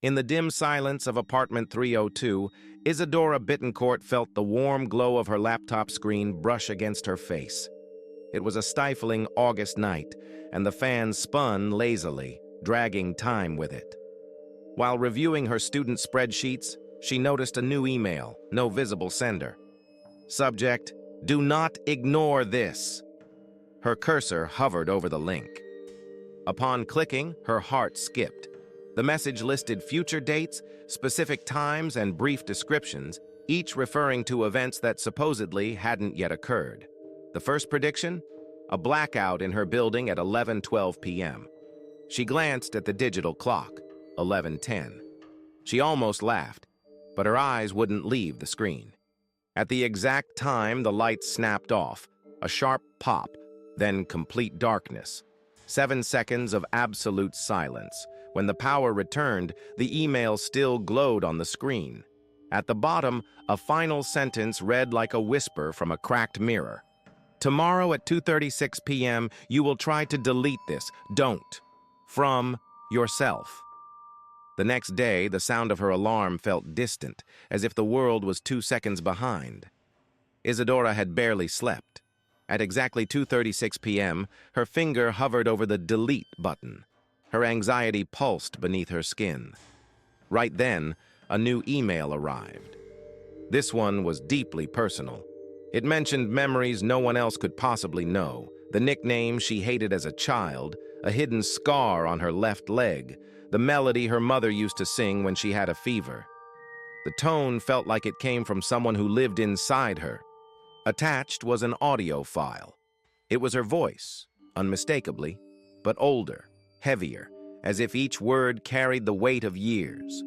In the dim silence of apartment 302, Isadora Bittencourt felt the warm glow of her laptop screen brush against her face. It was a stifling August night, and the fan spun lazily, dragging time with it. While reviewing her student spreadsheets, she noticed a new email, no visible sender. Subject: "Do not ignore this." Her cursor hovered over the link. Upon clicking, her heart skipped. The message listed future dates, specific times, and brief descriptions, each referring to events that supposedly hadn't yet occurred. The first prediction? A blackout in her building at 11:12 p.m. She glanced at the digital clock, 11:10. She almost laughed, but her eyes wouldn't leave the screen. At the exact time, the lights snapped off, a sharp pop, then complete darkness. 7 seconds of absolute silence. When the power returned, the email still glowed on the screen. At the bottom, a final sentence read like a whisper from a cracked mirror. "Tomorrow at 2:36 p.m., you will try to delete this. Don't. From yourself." The next day, the sound of her alarm felt distant, as if the world was 2 seconds behind. Isadora had barely slept. At exactly 2:36 p.m., her finger hovered over the delete button. Her anxiety pulsed beneath her skin. Right then, a new email arrived. This one was deeply personal. It mentioned memories no one else could possibly know, the nickname she hated as a child, a hidden scar on her left leg, the melody her mother used to sing when she had a fever. The tone felt like it came from someone who lived inside her. Attached was an audio file. It was her voice, unmistakably, but older, heavier, as if each word carried the weight of years.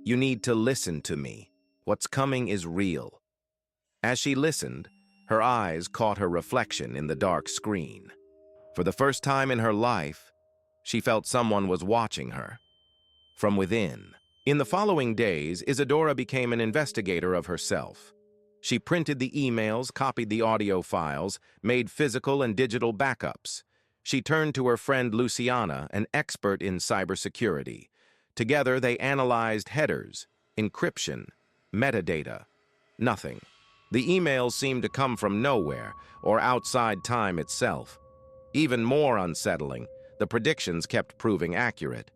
"You need to listen to me. What's coming is real." As she listened, her eyes caught her reflection in the dark screen. For the first time in her life, she felt someone was watching her from within. In the following days, Isadora became an investigator of herself. She printed the emails, copied the audio files, made physical and digital backups. She turned to her friend Luciana, an expert in cybersecurity. Together, they analyzed headers, encryption, metadata. Nothing. The emails seemed to come from nowhere or outside time itself. Even more unsettling, the predictions kept proving accurate.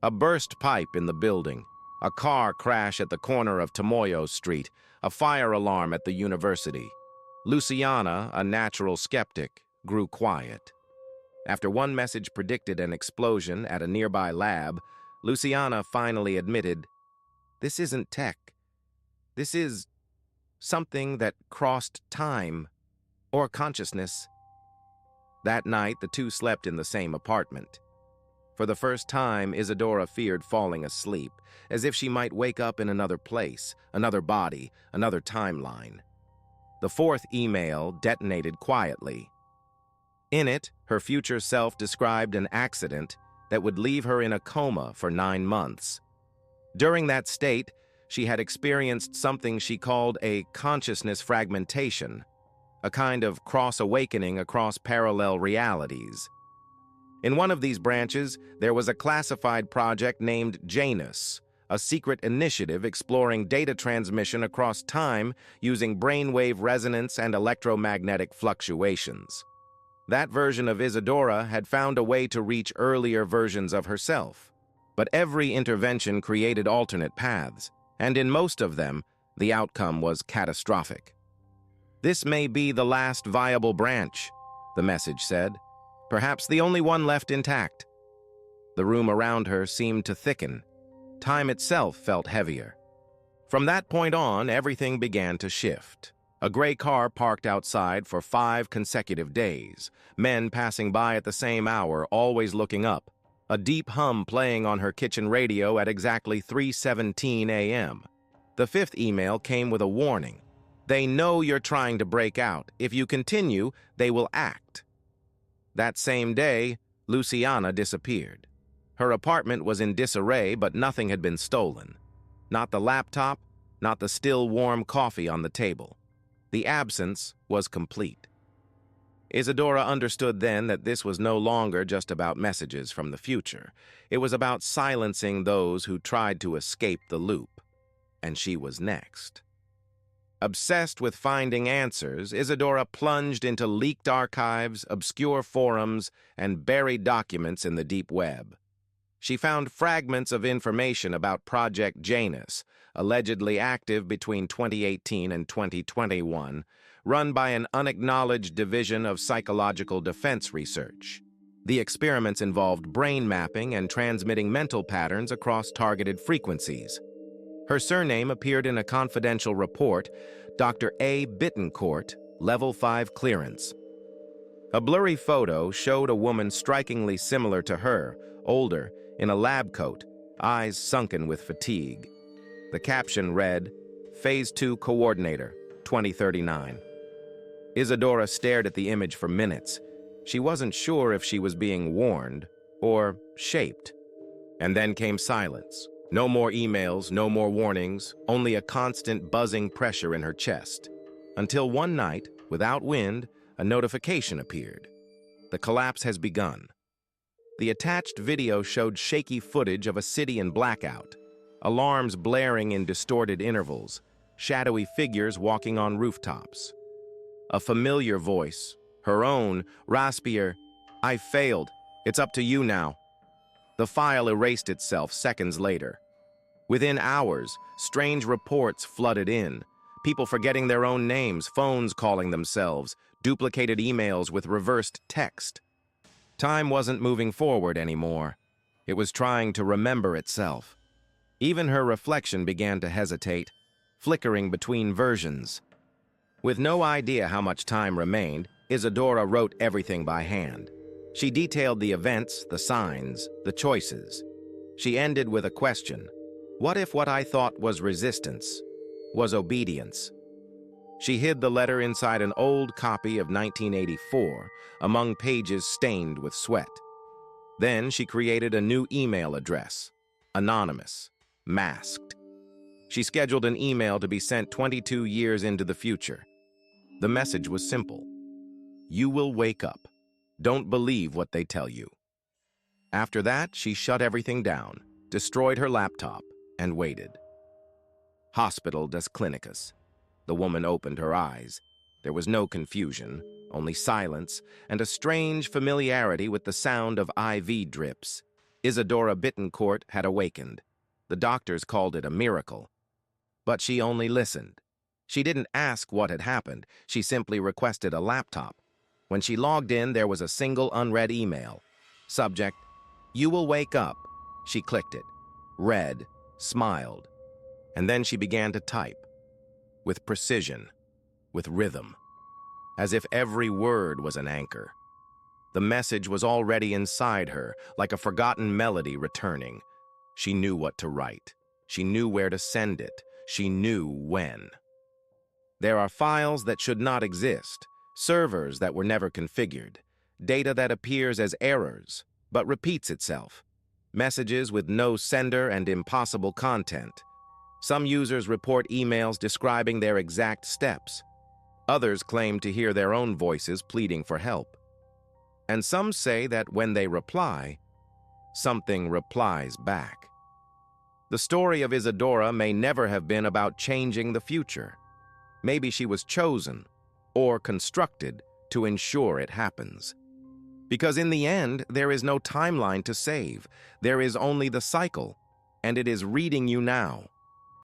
A burst pipe in the building, a car crash at the corner of Tomoyo Street, a fire alarm at the university. Luciana, a natural skeptic, grew quiet. After one message predicted an explosion at a nearby lab, Luciana finally admitted, "This isn't tech. This is something that crossed time or consciousness." That night, the two slept in the same apartment. For the first time, Isadora feared falling asleep, as if she might wake up in another place, another body, another timeline. The fourth email detonated quietly. In it, her future self described an accident that would leave her in a coma for 9 months. During that state, she had experienced something she called a consciousness fragmentation, a kind of cross-awakening across parallel realities. In one of these branches, there was a classified project named Janus, a secret initiative exploring data transmission across time using brainwave resonance and electromagnetic fluctuations. That version of Isadora had found a way to reach earlier versions of herself. But every intervention created alternate paths, and in most of them, the outcome was catastrophic. "This may be the last viable branch," the message said. "Perhaps the only one left intact." The room around her seemed to thicken. Time itself felt heavier. From that point on, everything began to shift. A gray car parked outside for 5 consecutive days, men passing by at the same hour, always looking up, a deep hum playing on her kitchen radio at exactly 3:17 a.m. The fifth email came with a warning. "They know you're trying to break out. If you continue, they will act." That same day, Luciana disappeared. Her apartment was in disarray, but nothing had been stolen. Not the laptop, not the still warm coffee on the table. The absence was complete. Isadora understood then that this was no longer just about messages from the future. It was about silencing those who tried to escape the loop. And she was next. Obsessed with finding answers, Isadora plunged into leaked archives, obscure forums, and buried documents in the deep web. She found fragments of information about Project Janus, allegedly active between 2018 and 2021, run by an unacknowledged division of psychological defense research. The experiments involved brain mapping and transmitting mental patterns across targeted frequencies. Her surname appeared in a confidential report, Dr. A. Bittencourt, Level 5 clearance. A blurry photo showed a woman strikingly similar to her, older, in a lab coat, eyes sunken with fatigue. The caption read, Phase 2 Coordinator, 2039. Isadora stared at the image for minutes. She wasn't sure if she was being warned or shaped. And then came silence. No more emails, no more warnings, only a constant buzzing pressure in her chest. Until one night, without wind, a notification appeared. The collapse has begun. The attached video showed shaky footage of a city in blackout, alarms blaring in distorted intervals, shadowy figures walking on rooftops. A familiar voice, her own, raspier, I failed. It's up to you now. The file erased itself seconds later. Within hours, strange reports flooded in, people forgetting their own names, phones calling themselves, duplicated emails with reversed text. Time wasn't moving forward anymore. It was trying to remember itself. Even her reflection began to hesitate, flickering between versions. With no idea how much time remained, Isadora wrote everything by hand. She detailed the events, the signs, the choices. She ended with a question. What if what I thought was resistance was obedience? She hid the letter inside an old copy of 1984, among pages stained with sweat. Then she created a new email address, anonymous, masked. She scheduled an email to be sent 22 years into the future. The message was simple. You will wake up. Don't believe what they tell you. After that, she shut everything down, destroyed her laptop, and waited. Hospital des Clinicas. The woman opened her eyes. There was no confusion, only silence, and a strange familiarity with the sound of IV drips. Isadora Bittencourt had awakened. The doctors called it a miracle. But she only listened. She didn't ask what had happened. She simply requested a laptop. When she logged in, there was a single unread email. Subject, you will wake up. She clicked it, read, smiled, and then she began to type. With precision, with rhythm, as if every word was an anchor. The message was already inside her, like a forgotten melody returning. She knew what to write. She knew where to send it. She knew when. There are files that should not exist, servers that were never configured, data that appears as errors, but repeats itself, messages with no sender and impossible content. Some users report emails describing their exact steps. Others claim to hear their own voices pleading for help. And some say that when they reply, something replies back. The story of Isadora may never have been about changing the future. Maybe she was chosen or constructed to ensure it happens. Because in the end, there is no timeline to save. There is only the cycle, and it is reading you now.